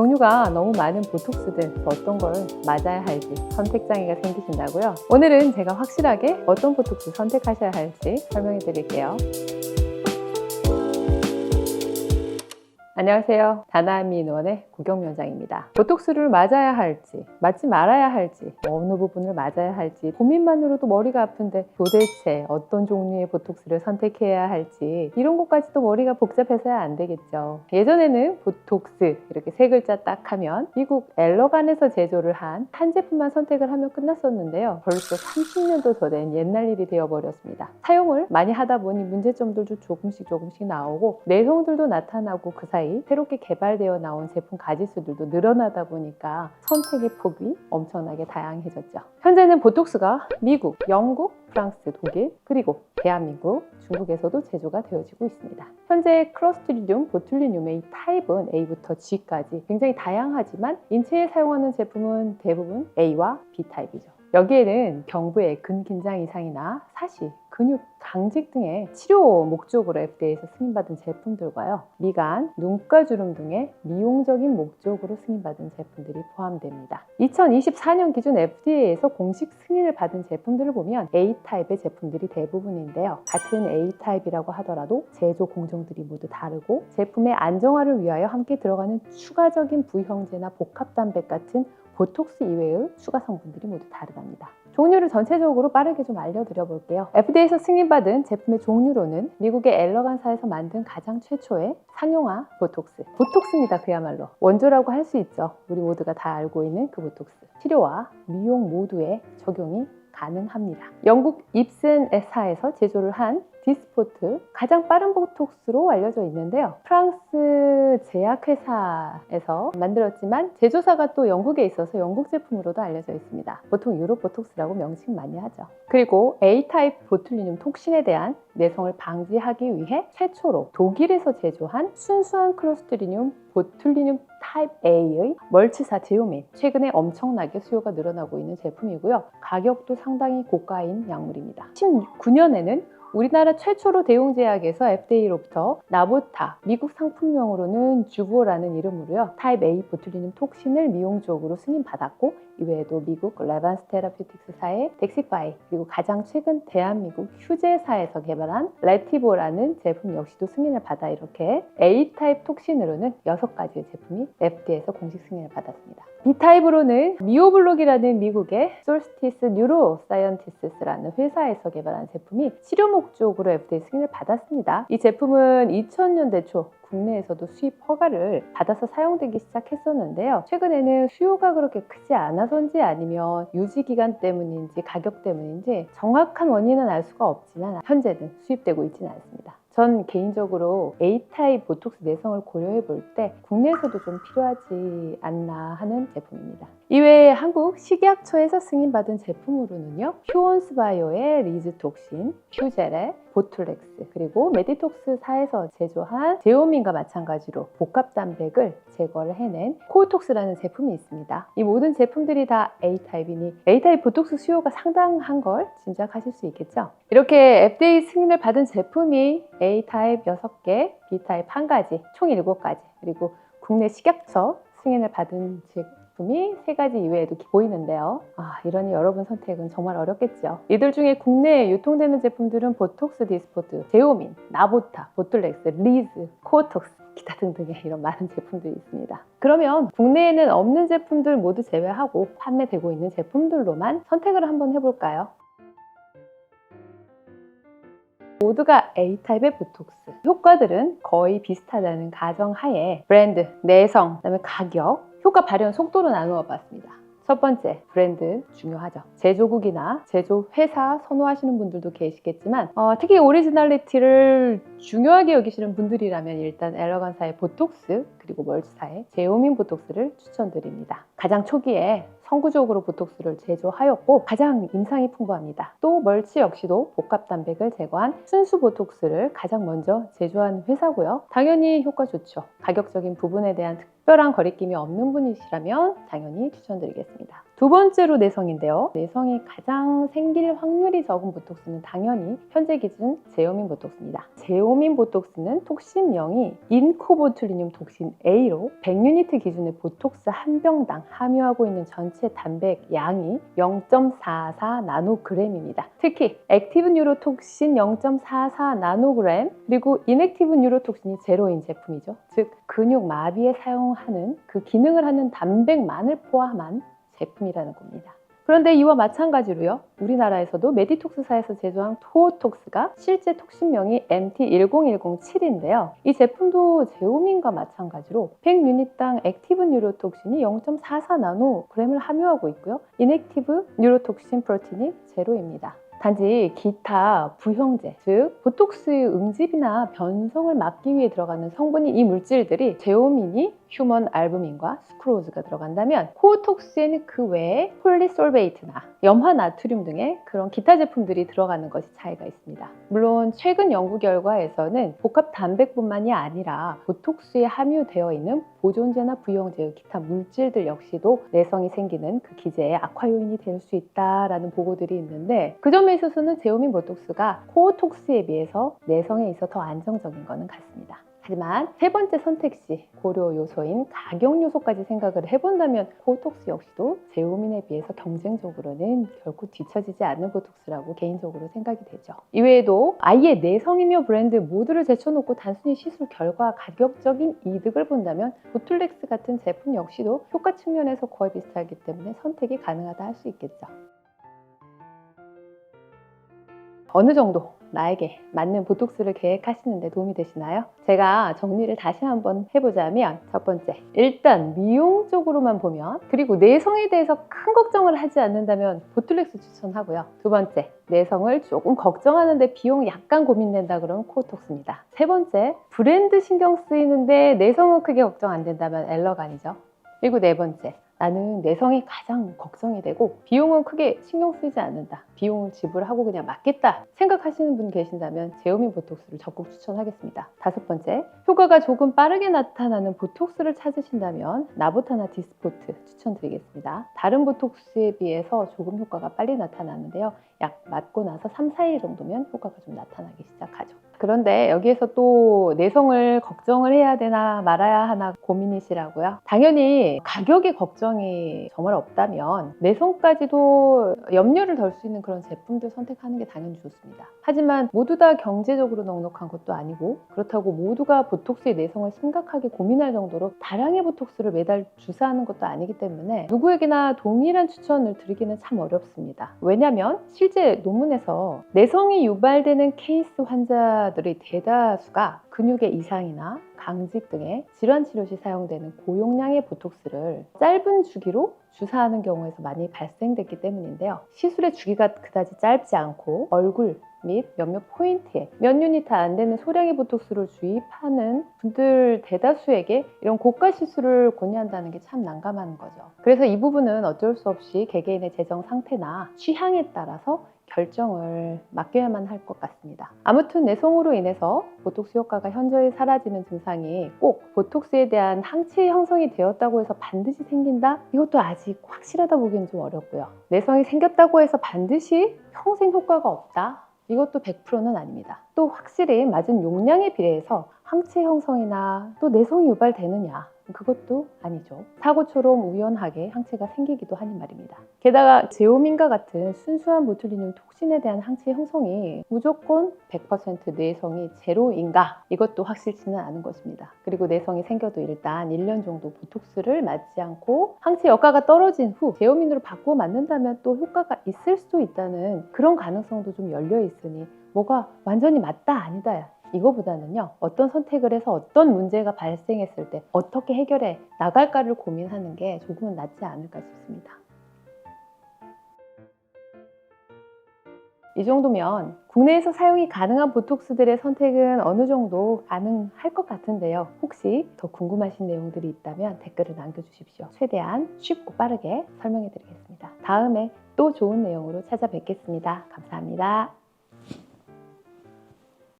종류가 너무 많은 보톡스들 어떤 걸 맞아야 할지 선택장애가 생기신다고요? 오늘은 제가 확실하게 어떤 보톡스 선택하셔야 할지 설명해 드릴게요. 안녕하세요. 다나미인원의 구경위원장입니다. 보톡스를 맞아야 할지 맞지 말아야 할지 어느 부분을 맞아야 할지 고민만으로도 머리가 아픈데 도대체 어떤 종류의 보톡스를 선택해야 할지 이런 것까지도 머리가 복잡해서야 안 되겠죠. 예전에는 보톡스 이렇게 세 글자 딱 하면 미국 엘러간에서 제조를 한 제품만 선택을 하면 끝났었는데요. 벌써 30년도 더 된 옛날 일이 되어버렸습니다. 사용을 많이 하다 보니 문제점들도 조금씩 나오고 내성들도 나타나고 그 사이 새롭게 개발되어 나온 제품 가짓수들도 늘어나다 보니까 선택의 폭이 엄청나게 다양해졌죠. 현재는 보톡스가 미국, 영국, 프랑스, 독일, 그리고 대한민국, 중국에서도 제조가 되어지고 있습니다. 현재 클로스트리디움, 보툴리늄의 이 타입은 A부터 G까지 굉장히 다양하지만 인체에 사용하는 제품은 대부분 A와 B 타입이죠. 여기에는 경부의 근긴장 이상이나 사시, 근육 강직 등의 치료 목적으로 FDA에서 승인받은 제품들과요. 미간, 눈가 주름 등의 미용적인 목적으로 승인받은 제품들이 포함됩니다. 2024년 기준 FDA에서 공식 승인을 받은 제품들을 보면 A타입의 제품들이 대부분인데요. 같은 A타입이라고 하더라도 제조 공정들이 모두 다르고 제품의 안정화를 위하여 함께 들어가는 추가적인 부형제나 복합단백 같은 보톡스 이외의 추가 성분들이 모두 다르답니다. 종류를 전체적으로 빠르게 좀 알려드려 볼게요. FDA에서 승인받은 제품의 종류로는 미국의 엘러간사에서 만든 가장 최초의 상용화 보톡스. 보톡스입니다. 그야말로. 원조라고 할 수 있죠. 우리 모두가 다 알고 있는 그 보톡스. 치료와 미용 모두에 적용이 가능합니다. 영국 입센사에서 제조를 한 디스포트, 가장 빠른 보톡스로 알려져 있는데요. 프랑스 제약회사에서 만들었지만 제조사가 또 영국에 있어서 영국 제품으로도 알려져 있습니다. 보통 유럽 보톡스라고 명칭 많이 하죠. 그리고 A타입 보툴리늄 톡신에 대한 내성을 방지하기 위해 최초로 독일에서 제조한 순수한 클로스트리dium 보툴리늄 타입 A의 멀치사 제오민, 최근에 엄청나게 수요가 늘어나고 있는 제품이고요. 가격도 상당히 고가인 약물입니다. 2019년에는 우리나라 최초로 대웅제약에서 FDA로부터 나보타, 미국 상품명으로는 주보라는 이름으로요. 타입 A 보툴리늄 톡신을 미용적으로 승인받았고 이외에도 미국 레반스 테라퓨틱스사의 덱시파이, 그리고 가장 최근 대한민국 휴제사에서 개발한 레티보라는 제품 역시도 승인을 받아 이렇게 A타입 톡신으로는 6가지의 제품이 FDA에서 공식 승인을 받았습니다. B타입으로는 미오블록이라는 미국의 솔스티스 뉴로사이언티스라는 회사에서 개발한 제품이 치료 목적으로 FDA 승인을 받았습니다. 이 제품은 2000년대 초 국내에서도 수입 허가를 받아서 사용되기 시작했었는데요. 최근에는 수요가 그렇게 크지 않아서인지 아니면 유지기간 때문인지 가격 때문인지 정확한 원인은 알 수가 없지만 현재는 수입되고 있지는 않습니다. 전 개인적으로 A타입 보톡스 내성을 고려해 볼 때 국내에서도 좀 필요하지 않나 하는 제품입니다. 이외에 한국 식약처에서 승인받은 제품으로는요. 휴온스바이오의 리즈톡신, 퓨젤의 보툴렉스, 그리고 메디톡스사에서 제조한 제오민과 마찬가지로 복합단백을 제거를 해낸 코오톡스라는 제품이 있습니다. 이 모든 제품들이 다 A타입이니 A타입 보톡스 수요가 상당한 걸 짐작하실 수 있겠죠. 이렇게 FDA 승인을 받은 제품이 A타입 6개, B타입 1가지, 총 7가지, 그리고 국내 식약처 승인을 받은 제품이 3가지 이외에도 보이는데요. 이러니 여러분 선택은 정말 어렵겠죠. 이들 중에 국내에 유통되는 제품들은 보톡스, 디스포트, 제오민, 나보타, 보툴렉스, 리즈, 코오톡스, 기타 등등의 이런 많은 제품들이 있습니다. 그러면 국내에는 없는 제품들 모두 제외하고 판매되고 있는 제품들로만 선택을 한번 해볼까요? 모두가 A타입의 보톡스. 효과들은 거의 비슷하다는 가정하에 브랜드, 내성, 그다음에 가격, 효과 발현 속도로 나누어 봤습니다. 첫 번째, 브랜드 중요하죠. 제조국이나 제조회사 선호하시는 분들도 계시겠지만 특히 오리지널리티를 중요하게 여기시는 분들이라면 일단 엘러간사의 보톡스 그리고 멀치사의 제오민 보톡스를 추천드립니다. 가장 초기에 선구적으로 보톡스를 제조하였고 가장 임상이 풍부합니다. 또 멀치 역시도 복합단백을 제거한 순수 보톡스를 가장 먼저 제조한 회사고요. 당연히 효과 좋죠. 가격적인 부분에 대한 특별한 거리낌이 없는 분이시라면 당연히 추천드리겠습니다. 두 번째로 내성인데요. 내성이 가장 생길 확률이 적은 보톡스는 당연히 현재 기준 제오민 보톡스입니다. 제오민 보톡스는 톡신명이 인코보툴리늄 톡신 A로 100유니트 기준의 보톡스 한 병당 함유하고 있는 전체 단백 양이 0.44 나노그램입니다. 특히 액티브 뉴로톡신 0.44 나노그램 그리고 인액티브 뉴로톡신이 제로인 제품이죠. 즉 근육 마비에 사용하는 그 기능을 하는 단백만을 포함한 제품이라는 겁니다. 그런데 이와 마찬가지로요, 우리나라에서도 메디톡스사에서 제조한 토오톡스가 실제 톡신명이 MT10107인데요. 이 제품도 제오민과 마찬가지로 100유닛당 액티브 뉴로톡신이 0.44 나노그램을 함유하고 있고요. 인액티브 뉴로톡신 프로틴이 제로입니다. 단지 기타 부형제, 즉 보톡스의 응집이나 변성을 막기 위해 들어가는 성분인 이 물질들이 제오민이 휴먼 알부민과 수크로즈가 들어간다면 코오톡스에는 그 외에 폴리솔베이트나 염화 나트륨 등의 그런 기타 제품들이 들어가는 것이 차이가 있습니다. 물론 최근 연구 결과에서는 복합 단백뿐만이 아니라 보톡스에 함유되어 있는 보존제나 부형제의 기타 물질들 역시도 내성이 생기는 그 기제의 악화 요인이 될 수 있다라는 보고들이 있는데, 그 점에 있어서는 제오민 보톡스가 코오톡스에 비해서 내성에 있어 더 안정적인 것은 같습니다. 하지만 세 번째 선택시 고려 요소인 가격 요소까지 생각을 해본다면 코오톡스 역시도 제오민에 비해서 경쟁적으로는 결코 뒤처지지 않는 보톡스라고 개인적으로 생각이 되죠. 이외에도 아예 내성이며 브랜드 모두를 제쳐놓고 단순히 시술 결과 가격적인 이득을 본다면 보툴렉스 같은 제품 역시도 효과 측면에서 거의 비슷하기 때문에 선택이 가능하다 할 수 있겠죠. 어느 정도 나에게 맞는 보톡스를 계획하시는 데 도움이 되시나요? 제가 정리를 다시 한번 해보자면, 첫 번째, 일단 미용 쪽으로만 보면, 그리고 내성에 대해서 큰 걱정을 하지 않는다면 보툴렉스 추천하고요. 두 번째, 내성을 조금 걱정하는데 비용 약간 고민된다 그러면 코오톡스입니다. 세 번째, 브랜드 신경 쓰이는데 내성은 크게 걱정 안 된다면 엘러간이죠. 그리고 네 번째, 나는 내성이 가장 걱정이 되고 비용은 크게 신경 쓰이지 않는다, 비용을 지불하고 그냥 맞겠다 생각하시는 분 계신다면 제오민 보톡스를 적극 추천하겠습니다. 다섯 번째, 효과가 조금 빠르게 나타나는 보톡스를 찾으신다면 나보타나 디스포트 추천드리겠습니다. 다른 보톡스에 비해서 조금 효과가 빨리 나타나는데요, 약 맞고 나서 3, 4일 정도면 효과가 좀 나타나기 시작하죠. 그런데 여기에서 또 내성을 걱정을 해야 되나 말아야 하나 고민이시라고요? 당연히 가격의 걱정이 정말 없다면 내성까지도 염려를 덜 수 있는 그런 제품들 선택하는 게 당연히 좋습니다. 하지만 모두 다 경제적으로 넉넉한 것도 아니고, 그렇다고 모두가 보톡스의 내성을 심각하게 고민할 정도로 다량의 보톡스를 매달 주사하는 것도 아니기 때문에 누구에게나 동일한 추천을 드리기는 참 어렵습니다. 왜냐하면 실제 논문에서 내성이 유발되는 케이스 환자들의 대다수가 근육의 이상이나 강직 등의 질환 치료 시 사용되는 고용량의 보톡스를 짧은 주기로 주사하는 경우에서 많이 발생됐기 때문인데요. 시술의 주기가 그다지 짧지 않고 얼굴 및 몇몇 포인트에 몇 유니트 안 되는 소량의 보톡스를 주입하는 분들 대다수에게 이런 고가 시술을 권유한다는 게 참 난감한 거죠. 그래서 이 부분은 어쩔 수 없이 개개인의 재정 상태나 취향에 따라서 결정을 맡겨야만 할 것 같습니다. 아무튼 내성으로 인해서 보톡스 효과가 현저히 사라지는 증상이 꼭 보톡스에 대한 항체 형성이 되었다고 해서 반드시 생긴다? 이것도 아직 확실하다 보기엔 좀 어렵고요. 내성이 생겼다고 해서 반드시 평생 효과가 없다? 이것도 100%는 아닙니다. 또 확실히 맞은 용량에 비례해서 항체 형성이나 또 내성이 유발되느냐, 그것도 아니죠. 사고처럼 우연하게 항체가 생기기도 하니 말입니다. 게다가 제오민과 같은 순수한 보툴리늄 톡신에 대한 항체 형성이 무조건 100% 내성이 제로인가? 이것도 확실치는 않은 것입니다. 그리고 내성이 생겨도 일단 1년 정도 보톡스를 맞지 않고 항체 역가가 떨어진 후 제오민으로 바꾸어 맞는다면 또 효과가 있을 수도 있다는 그런 가능성도 좀 열려 있으니 뭐가 완전히 맞다 아니다, 이거보다는요, 어떤 선택을 해서 어떤 문제가 발생했을 때 어떻게 해결해 나갈까를 고민하는 게 조금은 낫지 않을까 싶습니다. 이 정도면 국내에서 사용이 가능한 보톡스들의 선택은 어느 정도 가능할 것 같은데요. 혹시 더 궁금하신 내용들이 있다면 댓글을 남겨주십시오. 최대한 쉽고 빠르게 설명해 드리겠습니다. 다음에 또 좋은 내용으로 찾아뵙겠습니다. 감사합니다.